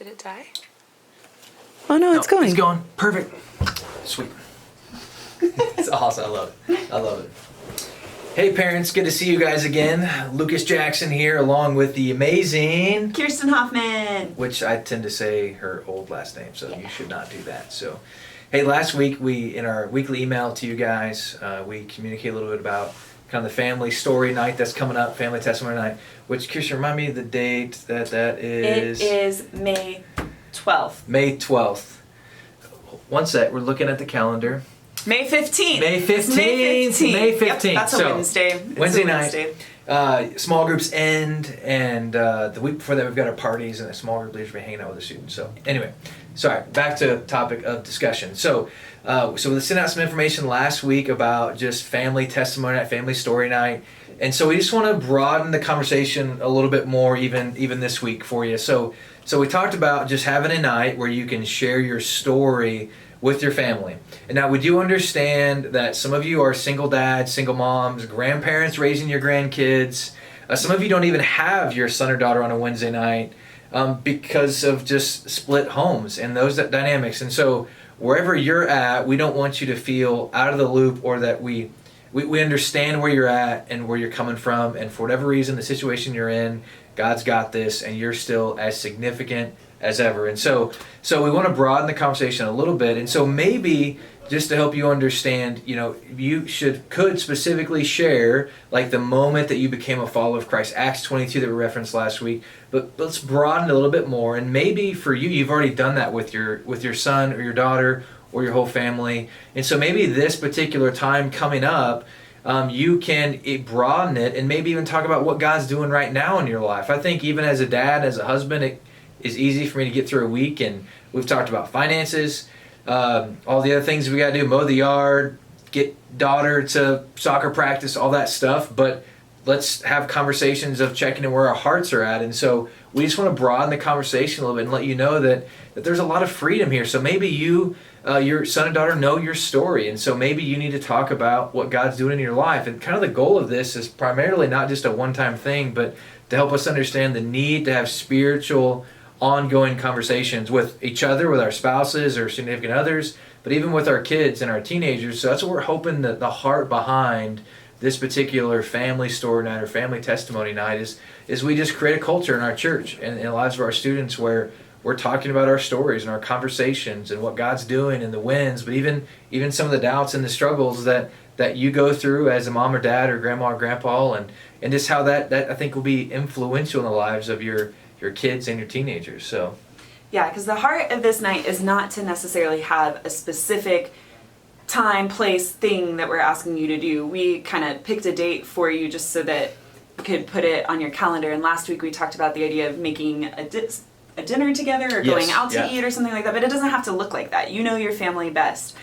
Did it die? Oh no, it's going. It's going. Perfect. Sweet. It's awesome. I love it. I love it. Hey parents, good to see you guys again. Lucas Jackson here along with the amazing Kirsten Hoffman. which I tend to say her old last name, so you should not do that. So, hey, last week in our weekly email to you guys, we communicate a little bit about kind of the family story night that's coming up, family testimony night, which, Kirsten, remind me the date that is. It is May 12th. May 12th. One sec, we're looking at the calendar. May 15th. May 15th. May 15th. Yep, that's a Wednesday. Wednesday night. Small groups end, and the week before that we've got our parties, and the small group leaders will be hanging out with the students. So anyway, sorry, back to topic of discussion. So we sent out some information last week about just family testimony night, family story night, and so we just want to broaden the conversation a little bit more even this week for you. So we talked about just having a night where you can share your story with your family. And now we do understand that some of you are single dads, single moms, grandparents raising your grandkids. Some of you don't even have your son or daughter on a Wednesday night because of just split homes and those dynamics. And so wherever you're at, we don't want you to feel out of the loop, or that we understand where you're at and where you're coming from. And for whatever reason, the situation you're in, God's got this, and you're still as significant as ever. And so we want to broaden the conversation a little bit. And so maybe just to help you understand, you could specifically share like the moment that you became a follower of Christ, Acts 22 that we referenced last week. But let's broaden it a little bit more. And maybe for you, you've already done that with your son or your daughter or your whole family. And so maybe this particular time coming up, you can broaden it and maybe even talk about what God's doing right now in your life. I think even as a dad, as a husband, it is easy for me to get through a week, and we've talked about finances, all the other things we got to do, mow the yard, get daughter to soccer practice, all that stuff. But let's have conversations of checking in where our hearts are at. And so we just want to broaden the conversation a little bit and let you know that there's a lot of freedom here. So maybe you, your son and daughter know your story. And so maybe you need to talk about what God's doing in your life. And kind of the goal of this is primarily not just a one-time thing, but to help us understand the need to have spiritual ongoing conversations with each other, with our spouses or significant others, but even with our kids and our teenagers. So that's what we're hoping that the heart behind this particular family story night or family testimony night is we just create a culture in our church and in the lives of our students where we're talking about our stories and our conversations and what God's doing and the wins, but even some of the doubts and the struggles that you go through as a mom or dad or grandma or grandpa, and just how that I think will be influential in the lives of your kids and your teenagers. So yeah, because the heart of this night is not to necessarily have a specific time, place, thing that we're asking you to do. We kind of picked a date for you just so that you could put it on your calendar. And last week we talked about the idea of making a dinner together or going out to eat or something like that. But it doesn't have to look like that. You know your family best.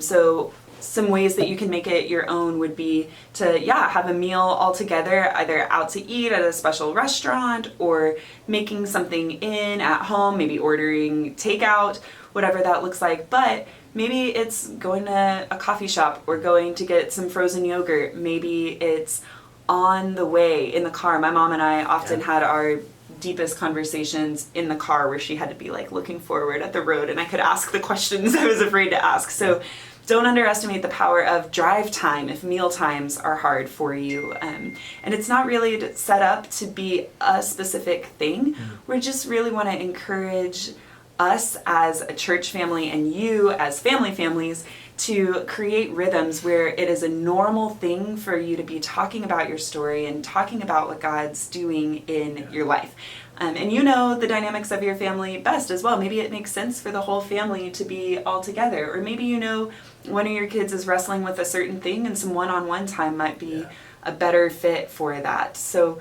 So some ways that you can make it your own would be to, have a meal all together, either out to eat at a special restaurant or making something at home, maybe ordering takeout, whatever that looks like. But maybe it's going to a coffee shop or going to get some frozen yogurt. Maybe it's on the way in the car. My mom and I often had our deepest conversations in the car where she had to be like looking forward at the road and I could ask the questions I was afraid to ask. So don't underestimate the power of drive time if meal times are hard for you. And it's not really set up to be a specific thing. We just really want to encourage us as a church family and you as families to create rhythms where it is a normal thing for you to be talking about your story and talking about what God's doing in your life. And you know the dynamics of your family best as well. Maybe it makes sense for the whole family to be all together. Or maybe you know one of your kids is wrestling with a certain thing and some one-on-one time might be a better fit for that. So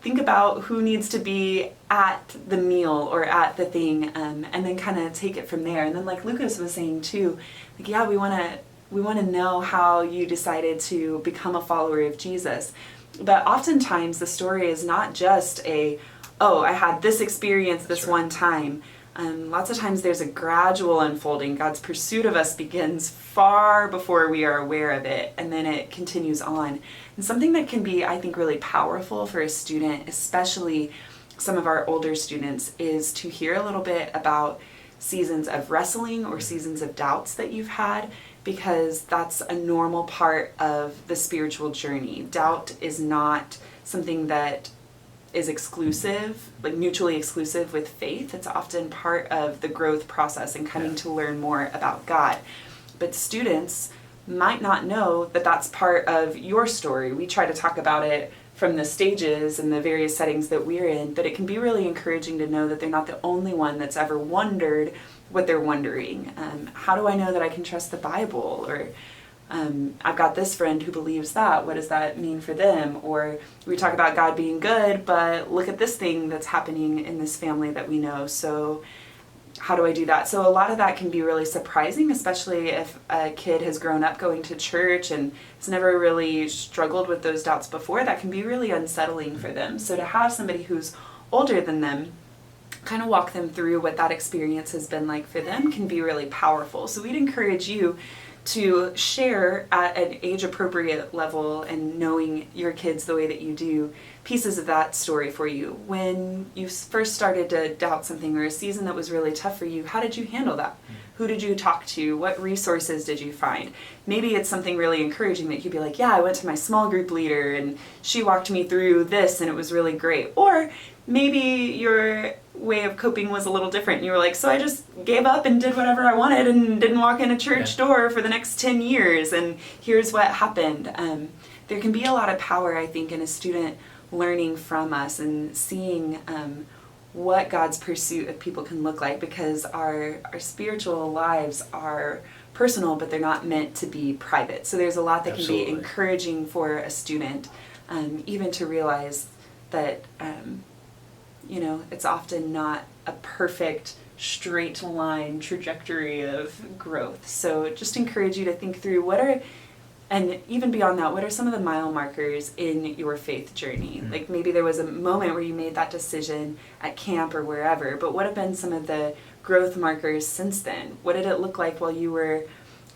think about who needs to be at the meal or at the thing, and then kind of take it from there. And then like Lucas was saying too, we want to know how you decided to become a follower of Jesus. But oftentimes the story is not just I had this experience this one time. Lots of times there's a gradual unfolding. God's pursuit of us begins far before we are aware of it, and then it continues on. And something that can be, I think, really powerful for a student, especially some of our older students is to hear a little bit about seasons of wrestling or seasons of doubts that you've had, because that's a normal part of the spiritual journey. Doubt is not something that is exclusive, like mutually exclusive with faith. It's often part of the growth process and coming to learn more about God. But students might not know that that's part of your story. We try to talk about it from the stages and the various settings that we're in, but it can be really encouraging to know that they're not the only one that's ever wondered what they're wondering. How do I know that I can trust the Bible? Or I've got this friend who believes that. What does that mean for them? Or we talk about God being good, but look at this thing that's happening in this family that we know. So how do I do that? So a lot of that can be really surprising, especially if a kid has grown up going to church and has never really struggled with those doubts before. That can be really unsettling for them. So to have somebody who's older than them kind of walk them through what that experience has been like for them can be really powerful. So we'd encourage you to share at an age appropriate level, and knowing your kids the way that you do, pieces of that story for you. When you first started to doubt something, or a season that was really tough for you, how did you handle that? Who did you talk to? What resources did you find? Maybe it's something really encouraging that you'd be like, yeah, I went to my small group leader and she walked me through this and it was really great. Or maybe your way of coping was a little different. You were like, so I just gave up and did whatever I wanted and didn't walk in a church door for the next 10 years, and here's what happened. There can be a lot of power, I think, in a student learning from us and seeing what God's pursuit of people can look like, because our spiritual lives are personal, but they're not meant to be private. So there's a lot that can be encouraging for a student, even to realize that it's often not a perfect straight line trajectory of growth. So just encourage you to think through and even beyond that, what are some of the mile markers in your faith journey? Mm-hmm. Like maybe there was a moment where you made that decision at camp or wherever, but what have been some of the growth markers since then? What did it look like while you were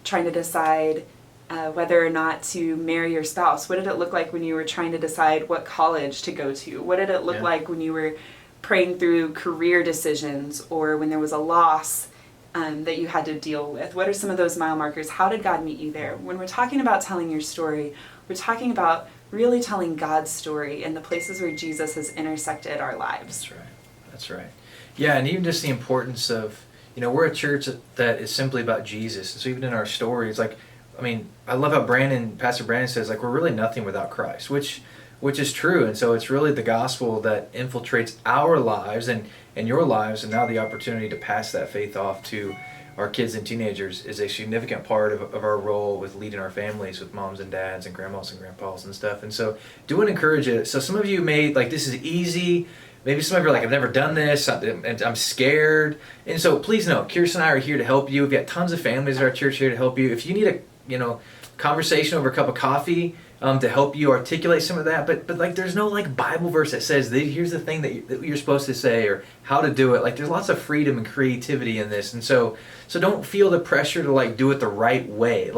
trying to decide whether or not to marry your spouse? What did it look like when you were trying to decide what college to go to? What did it look like when you were praying through career decisions, or when there was a loss that you had to deal with? What are some of those mile markers? How did God meet you there? When we're talking about telling your story, we're talking about really telling God's story in the places where Jesus has intersected our lives. That's right. Yeah, and even just the importance of, we're a church that is simply about Jesus. So even in our stories, I love how Pastor Brandon says, we're really nothing without Christ, which is true. And so it's really the gospel that infiltrates our lives and your lives, and now the opportunity to pass that faith off to our kids and teenagers is a significant part of our role with leading our families, with moms and dads and grandmas and grandpas and stuff. And so do want to encourage it. So some of you may this is easy. Maybe some of you are I've never done this and I'm scared. And so please know, Kirsten and I are here to help you. We've got tons of families at our church here to help you. If you need a conversation over a cup of coffee to help you articulate some of that, but there's no Bible verse that says here's the thing that you're supposed to say or how to do it. There's lots of freedom and creativity in this, and so don't feel the pressure to do it the right way.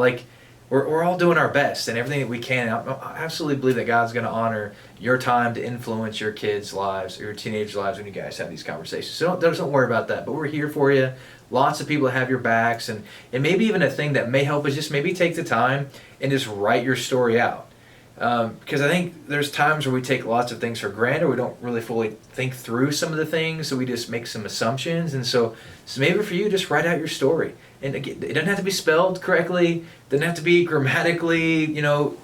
We're all doing our best and everything that we can. I absolutely believe that God's going to honor your time to influence your kids' lives or your teenagers' lives when you guys have these conversations. So don't worry about that. But we're here for you. Lots of people that have your backs, and maybe even a thing that may help is just maybe take the time and just write your story out. Because I think there's times where we take lots of things for granted. We don't really fully think through some of the things, so we just make some assumptions. And so maybe for you, just write out your story. And again, it doesn't have to be spelled correctly. It doesn't have to be grammatically,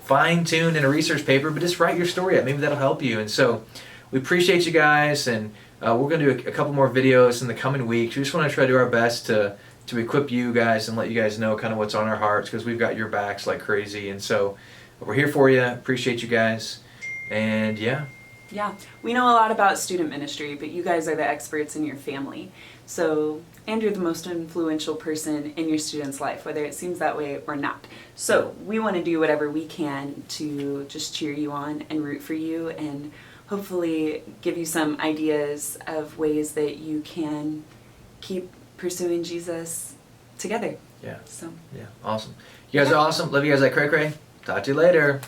fine-tuned in a research paper, but just write your story out. Maybe that'll help you. And so we appreciate you guys, and we're going to do a couple more videos in the coming weeks. We just want to try to do our best to equip you guys and let you guys know kind of what's on our hearts, because we've got your backs like crazy. And so we're here for you. Appreciate you guys. And yeah, we know a lot about student ministry, but you guys are the experts in your family. So, and you're the most influential person in your student's life, whether it seems that way or not. So we want to do whatever we can to just cheer you on and root for you, and hopefully give you some ideas of ways that you can keep pursuing Jesus together. Yeah. Awesome. You guys are awesome. Love you guys like cray cray. Talk to you later.